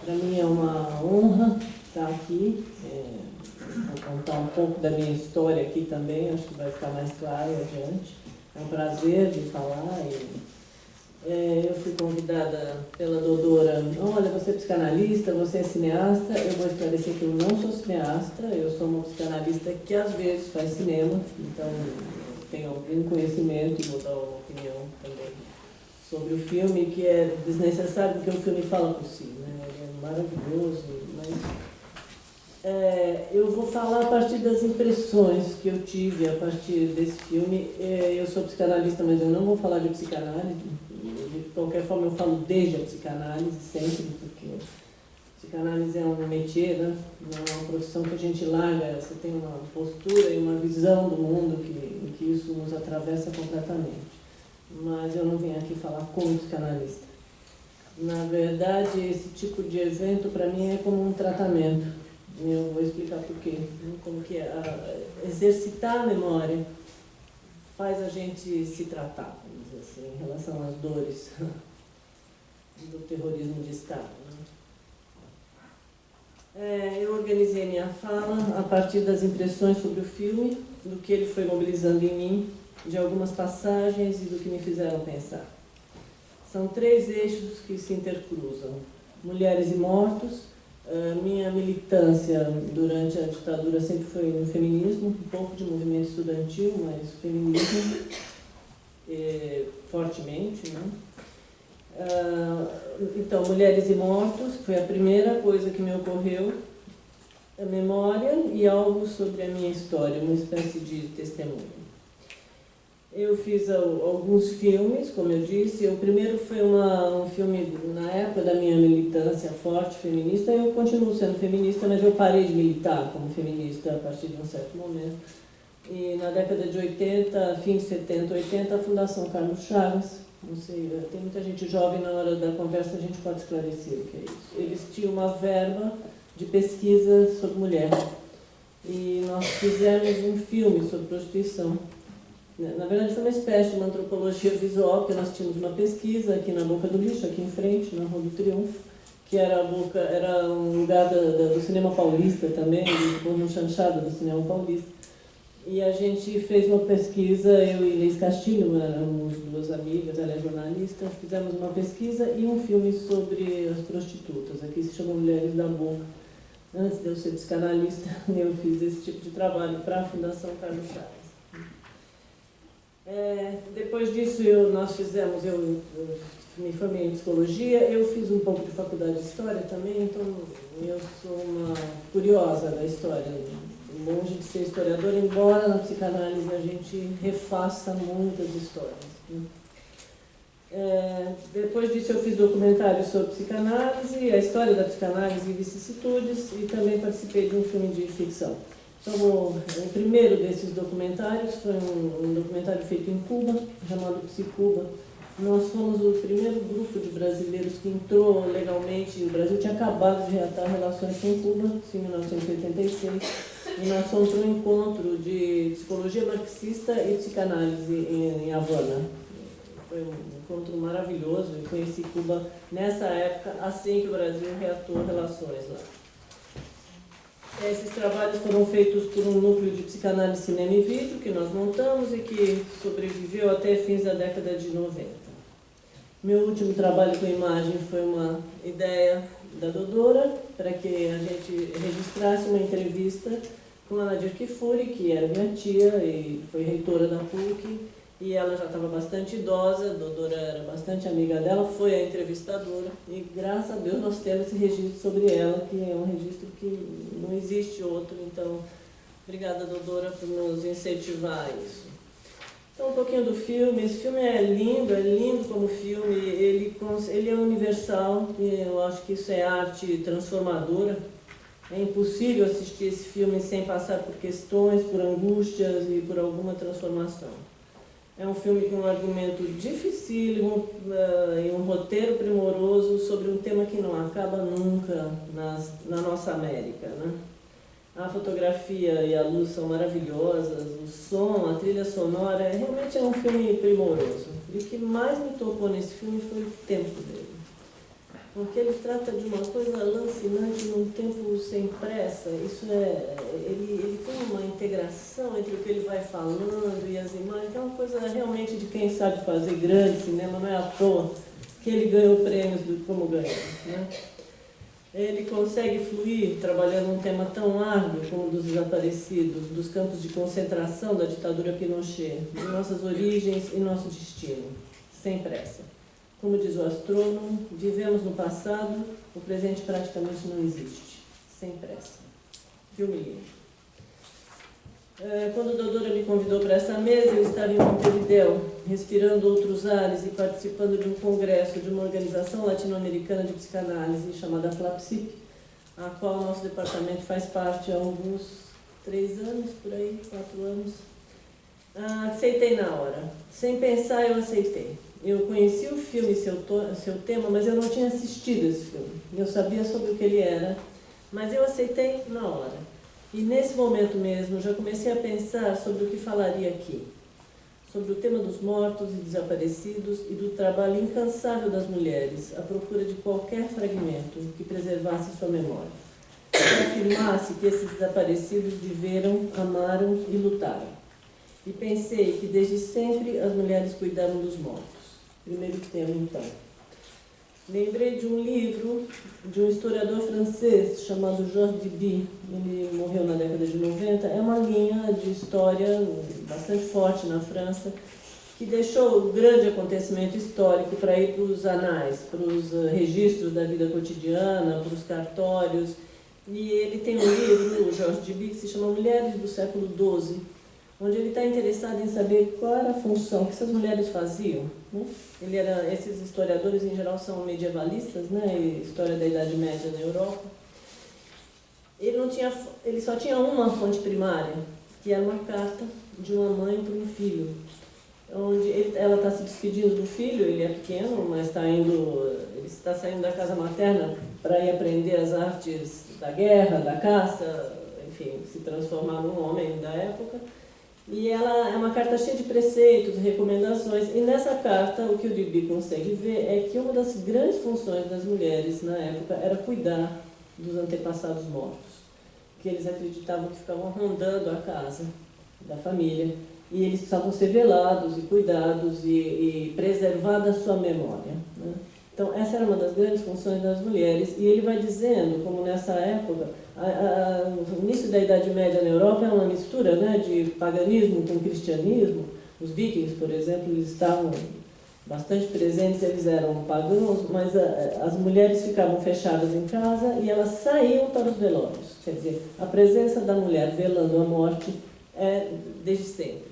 Para mim é uma honra estar aqui, vou contar um pouco da minha história aqui também, acho que vai ficar mais claro adiante. É um prazer de falar. Eu fui convidada pela doutora, olha, você é psicanalista, você é cineasta. Eu vou esclarecer que eu não sou cineasta, eu sou uma psicanalista que às vezes faz cinema, então tenho algum conhecimento e vou dar uma opinião também sobre o filme, que é desnecessário porque o filme fala por si, né? Ele é maravilhoso, mas eu vou falar a partir das impressões que eu tive a partir desse filme. Eu sou psicanalista, mas eu não vou falar de psicanálise. De qualquer forma, eu falo desde a psicanálise, sempre, porque psicanálise é um métier, né? Não é uma profissão que a gente larga. Você tem uma postura e uma visão do mundo que isso nos atravessa completamente. Mas eu não vim aqui falar como psicanalista. Na verdade, esse tipo de evento, para mim, é como um tratamento. Eu vou explicar por quê. Como que exercitar a memória faz a gente se tratar, vamos dizer assim, em relação às dores do terrorismo de Estado. Eu organizei minha fala a partir das impressões sobre o filme, do que ele foi mobilizando em mim, de algumas passagens e do que me fizeram pensar. São 3 eixos que se intercruzam: mulheres e mortos. Minha militância durante a ditadura sempre foi no feminismo, um pouco de movimento estudantil, mas feminismo fortemente, né? Então, mulheres e mortos foi a primeira coisa que me ocorreu, a memória e algo sobre a minha história, uma espécie de testemunho. Eu fiz alguns filmes, como eu disse. O primeiro foi um filme na época da minha militância forte feminista. Eu continuo sendo feminista, mas eu parei de militar como feminista a partir de um certo momento. E na década de 80, fim de 70, 80, a Fundação Carlos Chagas, não sei, tem muita gente jovem, na hora da conversa a gente pode esclarecer o que é isso. Eles tinham uma verba de pesquisa sobre mulher. E nós fizemos um filme sobre prostituição. Na verdade, foi uma espécie de uma antropologia visual, porque nós tínhamos uma pesquisa aqui na Boca do Lixo, aqui em frente, na Rua do Triunfo, que era um lugar do cinema paulista também, uma chanchada do cinema paulista. E a gente fez uma pesquisa, eu e Inês Castilho, éramos 2 amigas, ela é jornalista, fizemos uma pesquisa e um filme sobre as prostitutas. Aqui se chama Mulheres da Boca. Antes de eu ser psicanalista, eu fiz esse tipo de trabalho para a Fundação Carlos Chagas. Depois disso, eu me formei em psicologia, eu fiz um pouco de faculdade de história também, então eu sou uma curiosa da história, longe de ser historiadora, embora na psicanálise a gente refaça muitas histórias. Depois disso, eu fiz documentários sobre psicanálise, a história da psicanálise e vicissitudes, e também participei de um filme de ficção. Então, o primeiro desses documentários foi um documentário feito em Cuba, chamado Psicuba. Nós fomos o primeiro grupo de brasileiros que entrou legalmente. O Brasil tinha acabado de reatar relações com Cuba, em 1986, e nós fomos para um encontro de psicologia marxista e psicanálise em Havana. Foi um encontro maravilhoso. Eu conheci Cuba nessa época, assim que o Brasil reatou relações lá. Esses trabalhos foram feitos por um núcleo de psicanálise, cinema e vídeo que nós montamos e que sobreviveu até fins da década de 90. Meu último trabalho com imagem foi uma ideia da Dodora para que a gente registrasse uma entrevista com a Nadir Kifuri, que era minha tia e foi reitora da PUC, e ela já estava bastante idosa. A Dodora era bastante amiga dela, foi a entrevistadora, e graças a Deus nós temos esse registro sobre ela, que é um registro que não existe outro. Então, obrigada, Dodora, por nos incentivar a isso. Então, um pouquinho do filme. Esse filme é lindo como filme. Ele é universal, e eu acho que isso é arte transformadora. É impossível assistir esse filme sem passar por questões, por angústias e por alguma transformação. É um filme com um argumento dificílimo e um roteiro primoroso sobre um tema que não acaba nunca na nossa América, né? A fotografia e a luz são maravilhosas, o som, a trilha sonora, realmente é um filme primoroso. E o que mais me tocou nesse filme foi o tempo dele. porque ele trata de uma coisa lancinante num tempo sem pressa. Ele tem uma integração entre o que ele vai falando e as imagens, que é uma coisa realmente de quem sabe fazer grande cinema, não é à toa que ele ganhou prêmios como ganhou, né? Ele consegue fluir trabalhando um tema tão árduo como o dos desaparecidos, dos campos de concentração da ditadura Pinochet, de nossas origens e nosso destino, sem pressa. Como diz o astrônomo, vivemos no passado, o presente praticamente não existe, sem pressa. Filme lindo. Quando a Dodora me convidou para essa mesa, eu estava em Montevidéu, respirando outros ares e participando de um congresso de uma organização latino-americana de psicanálise chamada FLAPSIP, a qual nosso departamento faz parte há alguns 3 anos, por aí, 4 anos. Aceitei na hora. Sem pensar, eu aceitei. Eu conheci o filme e seu tema, mas eu não tinha assistido esse filme. Eu sabia sobre o que ele era, mas eu aceitei na hora. E nesse momento mesmo, já comecei a pensar sobre o que falaria aqui. Sobre o tema dos mortos e desaparecidos e do trabalho incansável das mulheres à procura de qualquer fragmento que preservasse sua memória. Que afirmasse que esses desaparecidos viveram, amaram e lutaram. E pensei que desde sempre as mulheres cuidaram dos mortos. Primeiro tema, então. Lembrei de um livro de um historiador francês chamado Georges Duby. Ele morreu na década de 90. É uma linha de história bastante forte na França, que deixou o grande acontecimento histórico para ir para os anais, para os registros da vida cotidiana, para os cartórios. E ele tem um livro, o Georges Duby, que se chama Mulheres do Século XII, onde ele está interessado em saber qual era a função que essas mulheres faziam, né? Esses historiadores, em geral, são medievalistas, né? História da Idade Média na Europa. Ele só tinha uma fonte primária, que era uma carta de uma mãe para um filho, onde ela está se despedindo do filho. Ele é pequeno, mas ele está saindo da casa materna para ir aprender as artes da guerra, da caça, enfim, se transformar num homem da época. E ela é uma carta cheia de preceitos, recomendações, e nessa carta o que o Duby consegue ver é que uma das grandes funções das mulheres na época era cuidar dos antepassados mortos, que eles acreditavam que ficavam rondando a casa da família, e eles precisavam ser velados e cuidados e preservar da sua memória, né? Então essa era uma das grandes funções das mulheres, e ele vai dizendo como nessa época o início da Idade Média na Europa é uma mistura, né, de paganismo com cristianismo. Os vikings, por exemplo, eles estavam bastante presentes, eles eram pagãos, mas as mulheres ficavam fechadas em casa e elas saíam para os velórios. Quer dizer, a presença da mulher velando a morte é desde sempre.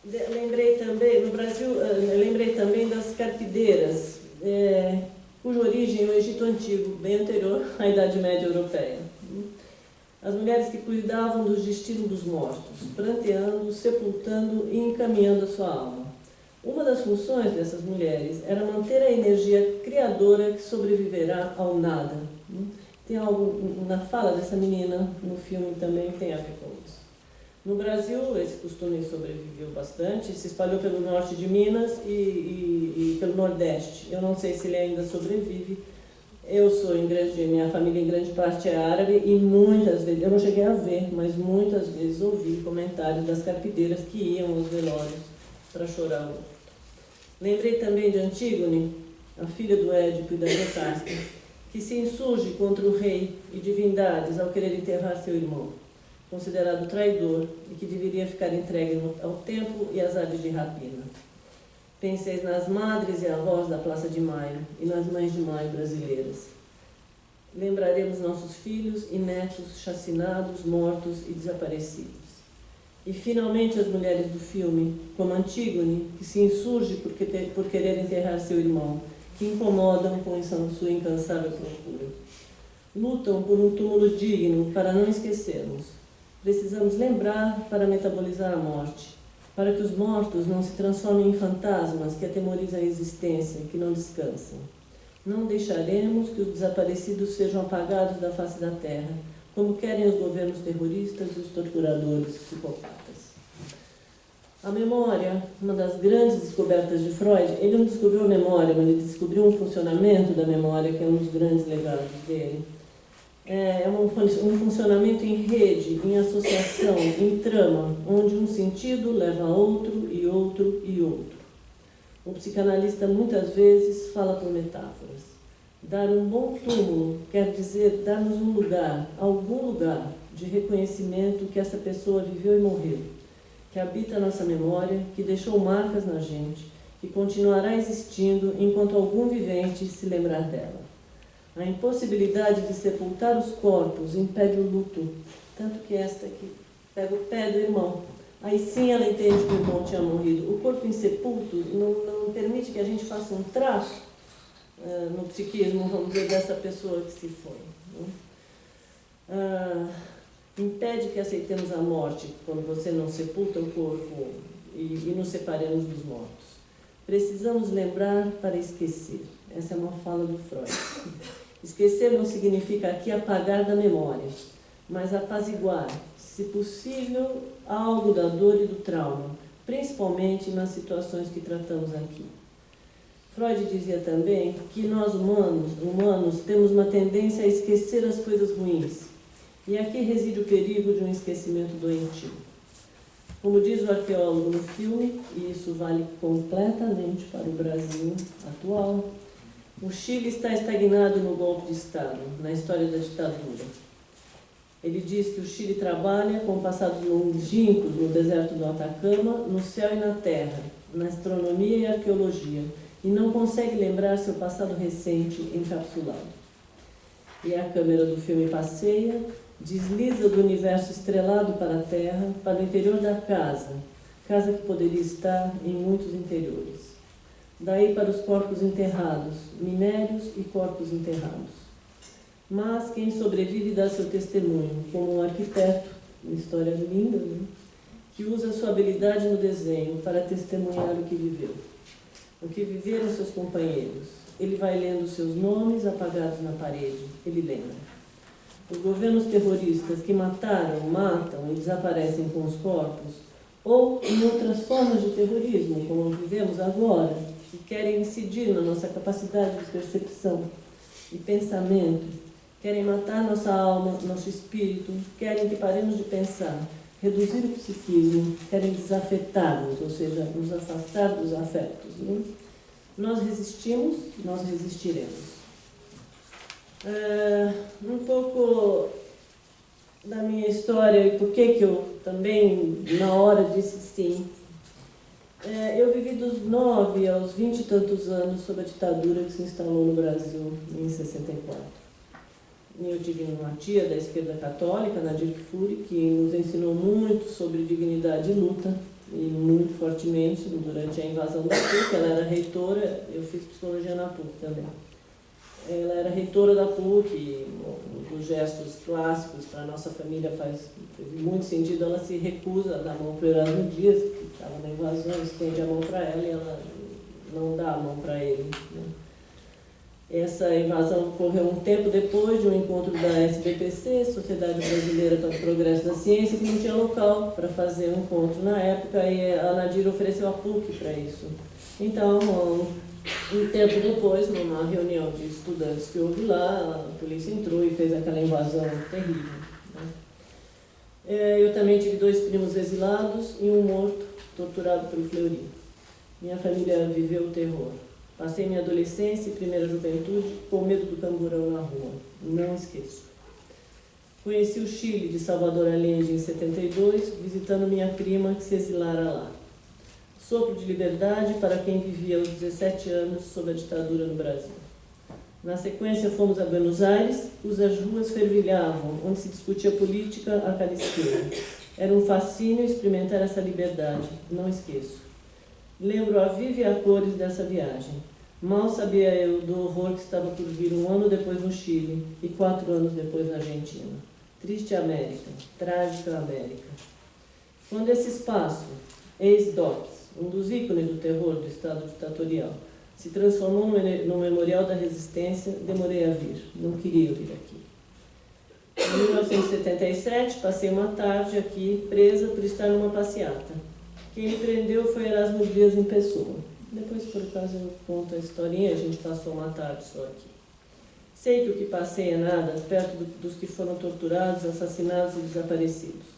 Lembrei também, no Brasil, lembrei também das carpideiras, cuja origem é o Egito Antigo, bem anterior à Idade Média Europeia. As mulheres que cuidavam dos destinos dos mortos, pranteando, sepultando e encaminhando a sua alma. Uma das funções dessas mulheres era manter a energia criadora que sobreviverá ao nada. Tem algo na fala dessa menina, no filme também tem a ver com isso. No Brasil, esse costume sobreviveu bastante, se espalhou pelo norte de Minas e pelo Nordeste. Eu não sei se ele ainda sobrevive. Minha família em grande parte é árabe e muitas vezes, eu não cheguei a ver, mas muitas vezes ouvi comentários das carpideiras que iam aos velórios para chorar o morto. Lembrei também de Antígone, a filha do Édipo e da Jocasta, que se insurge contra o rei e divindades ao querer enterrar seu irmão, considerado traidor e que deveria ficar entregue ao tempo e às aves de rapina. Penseis nas madres e avós da Praça de Maio e nas mães de maio brasileiras. Lembraremos nossos filhos e netos chacinados, mortos e desaparecidos. E finalmente as mulheres do filme, como Antígone, que se insurge por querer enterrar seu irmão, que incomodam com sua incansável procura. Lutam por um túmulo digno para não esquecermos. Precisamos lembrar para metabolizar a morte, para que os mortos não se transformem em fantasmas que atemorizam a existência, que não descansam. Não deixaremos que os desaparecidos sejam apagados da face da terra, como querem os governos terroristas e os torturadores psicopatas. A memória, uma das grandes descobertas de Freud, ele não descobriu a memória, mas ele descobriu um funcionamento da memória, que é um dos grandes legados dele. É um funcionamento em rede, em associação, em trama, onde um sentido leva a outro e outro e outro. O psicanalista muitas vezes fala por metáforas. Dar um bom túmulo quer dizer dar-nos um lugar, algum lugar de reconhecimento que essa pessoa viveu e morreu, que habita a nossa memória, que deixou marcas na gente, que continuará existindo enquanto algum vivente se lembrar dela. A impossibilidade de sepultar os corpos impede o luto, tanto que esta aqui pega o pé do irmão. Aí sim ela entende que o irmão tinha morrido. O corpo insepulto não permite que a gente faça um traço no psiquismo, vamos dizer, dessa pessoa que se foi. Impede que aceitemos a morte quando você não sepulta o corpo e nos separemos dos mortos. Precisamos lembrar para esquecer. Essa é uma fala do Freud. Esquecer não significa aqui apagar da memória, mas apaziguar, se possível, algo da dor e do trauma, principalmente nas situações que tratamos aqui. Freud dizia também que nós humanos temos uma tendência a esquecer as coisas ruins, e aqui reside o perigo de um esquecimento doentio. Como diz o arqueólogo no filme, e isso vale completamente para o Brasil atual, o Chile está estagnado no golpe de Estado, na história da ditadura. Ele diz que o Chile trabalha com passados longínquos no deserto do Atacama, no céu e na terra, na astronomia e arqueologia, e não consegue lembrar seu passado recente encapsulado. E a câmera do filme passeia, desliza do universo estrelado para a terra, para o interior da casa que poderia estar em muitos interiores. Daí para os corpos enterrados, minérios e corpos enterrados. Mas quem sobrevive dá seu testemunho, como um arquiteto, uma história linda, né? Que usa sua habilidade no desenho para testemunhar o que viveu. O que viveram seus companheiros. Ele vai lendo seus nomes apagados na parede, ele lembra. Os governos terroristas que mataram, matam e desaparecem com os corpos, ou em outras formas de terrorismo, como vivemos agora, que querem incidir na nossa capacidade de percepção e pensamento, querem matar nossa alma, nosso espírito, querem que paremos de pensar, reduzir o psiquismo, querem desafetar-nos, ou seja, nos afastar dos afetos. Né? Nós resistimos, nós resistiremos. Um pouco da minha história e por que eu também, na hora, disse sim. Eu vivi dos 9 aos 20 e tantos anos sob a ditadura que se instalou no Brasil em 64. Eu tive uma tia da esquerda católica, Nadir Fury, que nos ensinou muito sobre dignidade e luta, e muito fortemente durante a invasão da PUC. Ela era reitora, eu fiz psicologia na PUC também. Ela era reitora da PUC, um dos gestos clássicos para a nossa família faz muito sentido. Ela se recusa a dar a mão para o Erasmo Dias, que estava na invasão, estende a mão para ela e ela não dá a mão para ele. Né? Essa invasão ocorreu um tempo depois de um encontro da SBPC, Sociedade Brasileira para o Progresso da Ciência, que não tinha local para fazer um encontro na época, e a Nadir ofereceu a PUC para isso. Então, um tempo depois, numa reunião de estudantes que houve lá, a polícia entrou e fez aquela invasão terrível. Né? Eu também tive 2 primos exilados e um morto, torturado pelo Fleury. Minha família viveu o terror. Passei minha adolescência e primeira juventude com medo do camburão na rua. Não esqueço. Conheci o Chile de Salvador Allende em 72, visitando minha prima que se exilara lá. Sopro de liberdade para quem vivia aos 17 anos sob a ditadura no Brasil. Na sequência fomos a Buenos Aires, cujas ruas fervilhavam, onde se discutia política a cada esquina. Era um fascínio experimentar essa liberdade, não esqueço. Lembro a viva e a cores dessa viagem. Mal sabia eu do horror que estava por vir 1 ano depois no Chile e 4 anos depois na Argentina. Triste América, trágica América. Quando esse espaço, ex-DOPS, um dos ícones do terror do Estado ditatorial, se transformou no Memorial da Resistência, demorei a vir, não queria vir aqui. Em 1977, passei uma tarde aqui, presa por estar numa passeata. Quem me prendeu foi Erasmo Dias em pessoa. Depois, por acaso, eu conto a historinha, a gente passou uma tarde só aqui. Sei que o que passei é nada, perto dos que foram torturados, assassinados e desaparecidos.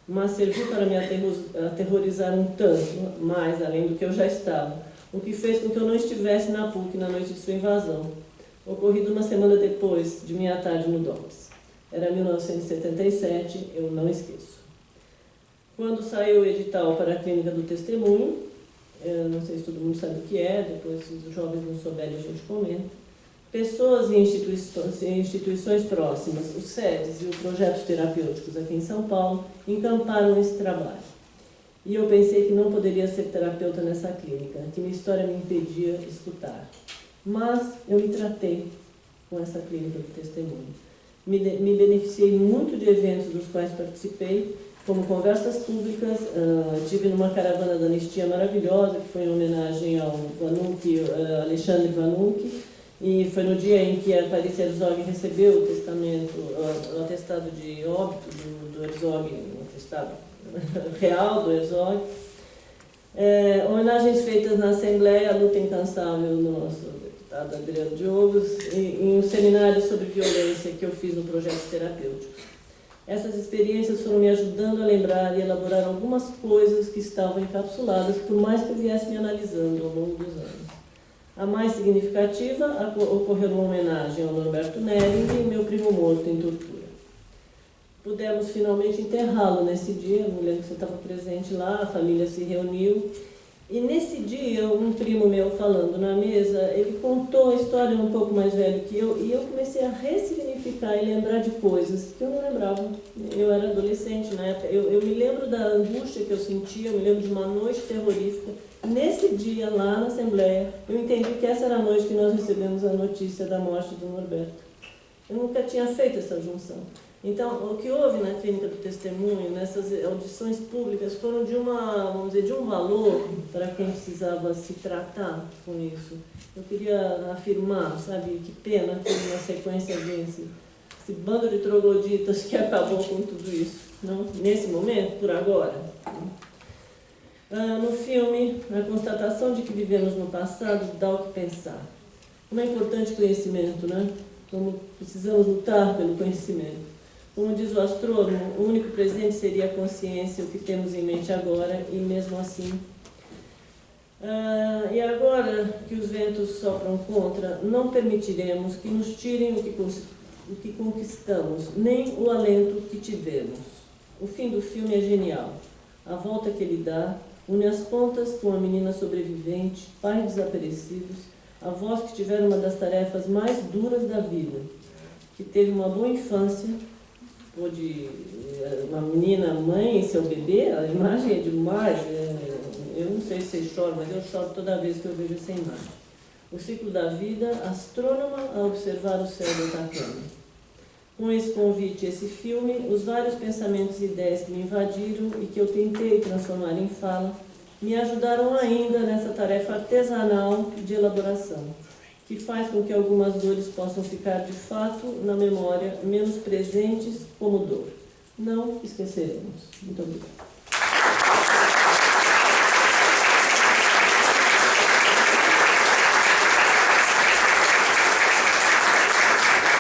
Mas serviu para me aterrorizar um tanto, mais além do que eu já estava, o que fez com que eu não estivesse na PUC na noite de sua invasão, ocorrido uma semana depois de minha tarde no DOPS. Era 1977, eu não esqueço. Quando saiu o edital para a Clínica do Testemunho, eu não sei se todo mundo sabe o que é, depois se os jovens não souberem a gente comenta, pessoas e instituições próximas, os SEDES e os projetos terapêuticos aqui em São Paulo, encamparam esse trabalho. E eu pensei que não poderia ser terapeuta nessa clínica, que minha história me impedia de escutar. Mas eu me tratei com essa clínica do testemunho. Me beneficiei muito de eventos dos quais participei, como conversas públicas, tive numa caravana da Anistia maravilhosa, que foi em homenagem ao Vanucchi, Alexandre Vanucchi, e foi no dia em que a Clarice Herzog recebeu o testamento, o atestado de óbito do Herzog, o atestado real do Herzog. Homenagens feitas na Assembleia, a luta incansável do nosso deputado Adriano Diogos, e um seminário sobre violência que eu fiz no projeto terapêutico. Essas experiências foram me ajudando a lembrar e elaborar algumas coisas que estavam encapsuladas, por mais que eu viesse me analisando ao longo dos anos. A mais significativa ocorreu numa homenagem ao Norberto Nering, meu primo morto em tortura. Pudemos finalmente enterrá-lo nesse dia, eu me lembro que você estava presente lá, a família se reuniu. E nesse dia, um primo meu falando na mesa, ele contou a história um pouco mais velho que eu, e eu comecei a ressignificar e lembrar de coisas que eu não lembrava. Eu era adolescente na época, eu me lembro da angústia que eu sentia, eu me lembro de uma noite terrorífica. Nesse dia, lá na Assembleia, eu entendi que essa era a noite que nós recebemos a notícia da morte do Norberto. Eu nunca tinha feito essa junção. Então, o que houve na Clínica do Testemunho, nessas audições públicas, foram de vamos dizer, de um valor para quem precisava se tratar com isso. Eu queria afirmar, sabe, que pena que na sequência desse esse bando de trogloditas que acabou com tudo isso, não? Nesse momento, por agora. No filme, a constatação de que vivemos no passado dá o que pensar. Como é importante conhecimento, né? Como precisamos lutar pelo conhecimento. Como diz o astrônomo, o único presente seria a consciência, o que temos em mente agora, e mesmo assim. E agora que os ventos sopram contra, não permitiremos que nos tirem o que conquistamos, nem o alento que tivemos. O fim do filme é genial. A volta que ele dá une as pontas com a menina sobrevivente, pais desaparecidos, avós que tiveram uma das tarefas mais duras da vida, que teve uma boa infância, de uma menina, mãe e seu bebê, a imagem é demais. Eu não sei se vocês choram, mas eu choro toda vez que eu vejo essa imagem. O ciclo da vida, astrônoma a observar o céu do Atacama. Com esse convite, esse filme, os vários pensamentos e ideias que me invadiram e que eu tentei transformar em fala, me ajudaram ainda nessa tarefa artesanal de elaboração, que faz com que algumas dores possam ficar de fato na memória, menos presentes como dor. Não esqueceremos. Muito obrigada.